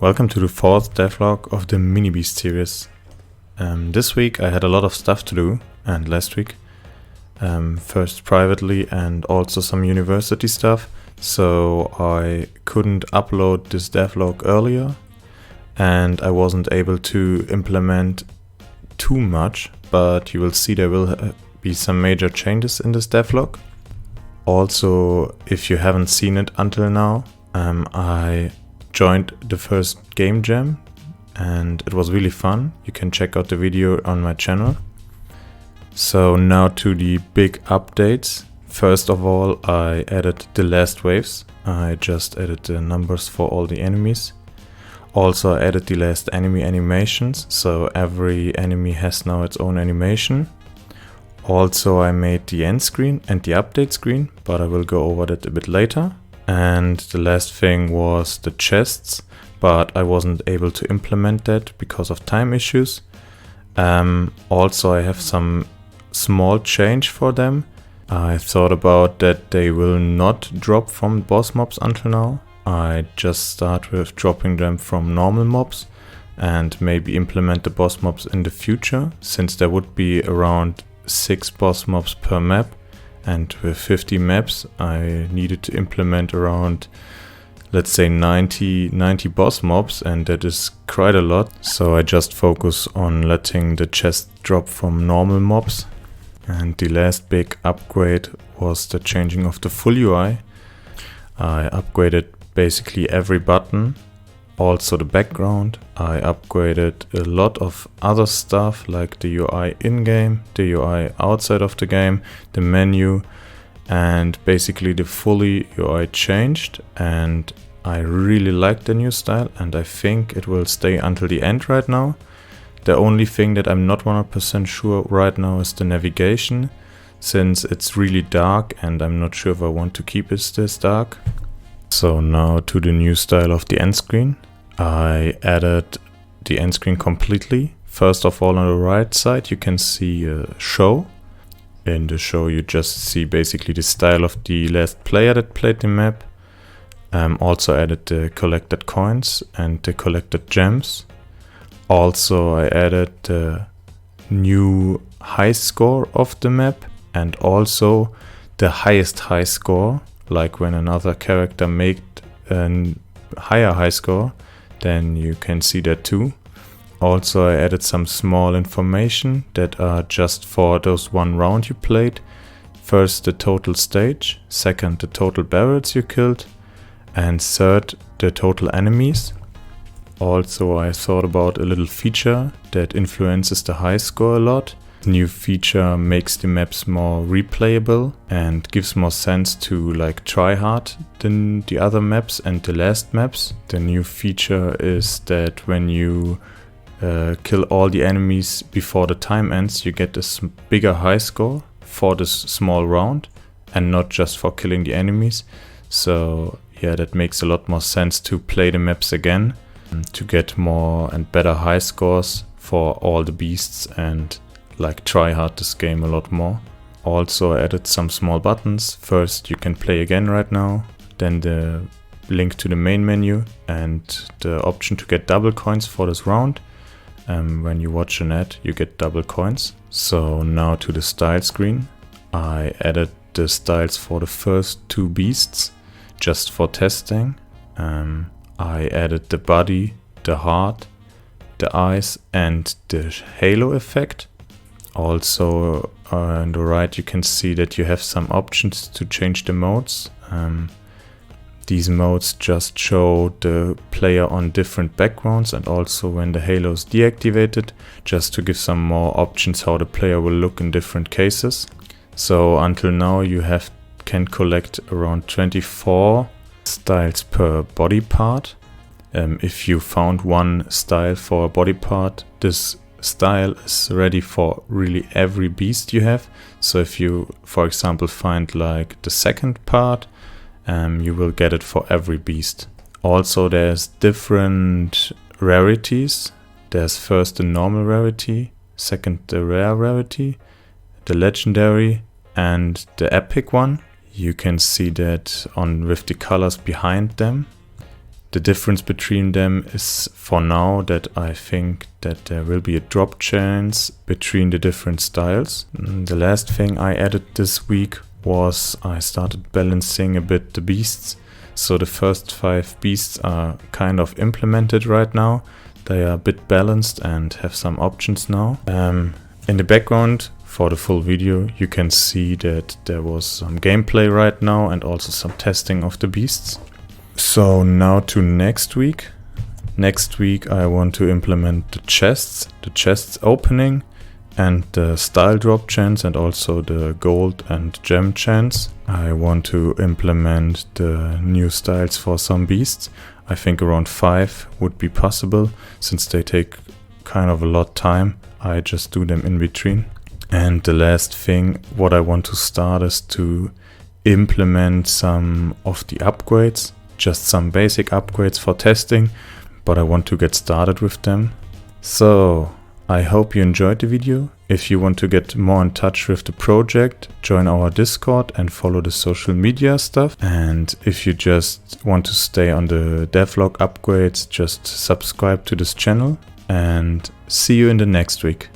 welcome to the fourth devlog of the mini beast series. This week I had a lot of stuff to do, and last week. First privately and also some university stuff, so I couldn't upload this devlog earlier and I wasn't able to implement too much, but you will see there will be some major changes in this devlog. Also, if you haven't seen it until now, I joined the first game jam and it was really fun. You can check out the video on my channel. So now to the big updates. First of all, I added the last waves. I just added the numbers for all the enemies. Also I added the last enemy animations, so every enemy has now its own animation. Also I made the end screen and the update screen, but I will go over that a bit later. And the last thing was the chests, but I wasn't able to implement that because of time issues. Also I have some small change for them. I thought about that they will not drop from boss mobs until now. I just start with dropping them from normal mobs and maybe implement the boss mobs in the future, since there would be around 6 boss mobs per map. And with 50 maps, I needed to implement around, let's say 90 boss mobs, and that is quite a lot. So I just focus on letting the chest drop from normal mobs. And the last big upgrade was the changing of the full UI. I upgraded basically every button, also the background. I upgraded a lot of other stuff like the UI in-game, the UI outside of the game, the menu, and basically the fully UI changed, and I really like the new style and I think it will stay until the end right now. The only thing that I'm not 100% sure right now is the navigation, since it's really dark and I'm not sure if I want to keep it this dark. So now to the new style of the end screen. I added the end screen completely. First of all, on the right side you can see a show. In the show you just see basically the style of the last player that played the map. Also added the collected coins and the collected gems. Also I added the new high score of the map and also the highest high score, like when another character made a higher high score, then you can see that too. Also I added some small information that are just for those one round you played. First the total stage, second the total barrels you killed, and third the total enemies. Also I thought about a little feature that influences the high score a lot. The new feature makes the maps more replayable and gives more sense to like try hard than the other maps and the last maps. The new feature is that when you kill all the enemies before the time ends, you get a bigger high score for this small round and not just for killing the enemies. So yeah, that makes a lot more sense to play the maps again to get more and better high scores for all the beasts and like try hard this game a lot more. Also I added some small buttons. First you can play again right now, then the link to the main menu and the option to get double coins for this round. When you watch an ad you get double coins. So now to the style screen. I added the styles for the first 2 beasts just for testing. I added the body, the heart, the eyes and the halo effect. Also on the right you can see that you have some options to change the modes. These modes just show the player on different backgrounds and also when the halo is deactivated, just to give some more options how the player will look in different cases. So until now you can collect around 24 styles per body part. If you found one style for a body part, this style is ready for really every beast you have. So if you, for example, find like the second part, you will get it for every beast. Also there's different rarities. There's first the normal rarity, second the rare rarity, the legendary and the epic one. You can see that with the colors behind them. The difference between them is for now that I think that there will be a drop chance between the different styles. The last thing I added this week was I started balancing a bit the beasts. So the first 5 beasts are kind of implemented right now. They are a bit balanced and have some options now. In the background for the full video you can see that there was some gameplay right now and also some testing of the beasts. So now to next week. Next week I want to implement the chests opening and the style drop chance and also the gold and gem chance. I want to implement the new styles for some beasts. I think around 5 would be possible since they take kind of a lot time. I just do them in between. And the last thing what I want to start is to implement some of the upgrades. Just some basic upgrades for testing, but I want to get started with them. So I hope you enjoyed the video. If you want to get more in touch with the project, join our Discord and follow the social media stuff. And if you just want to stay on the devlog upgrades, just subscribe to this channel and see you in the next week.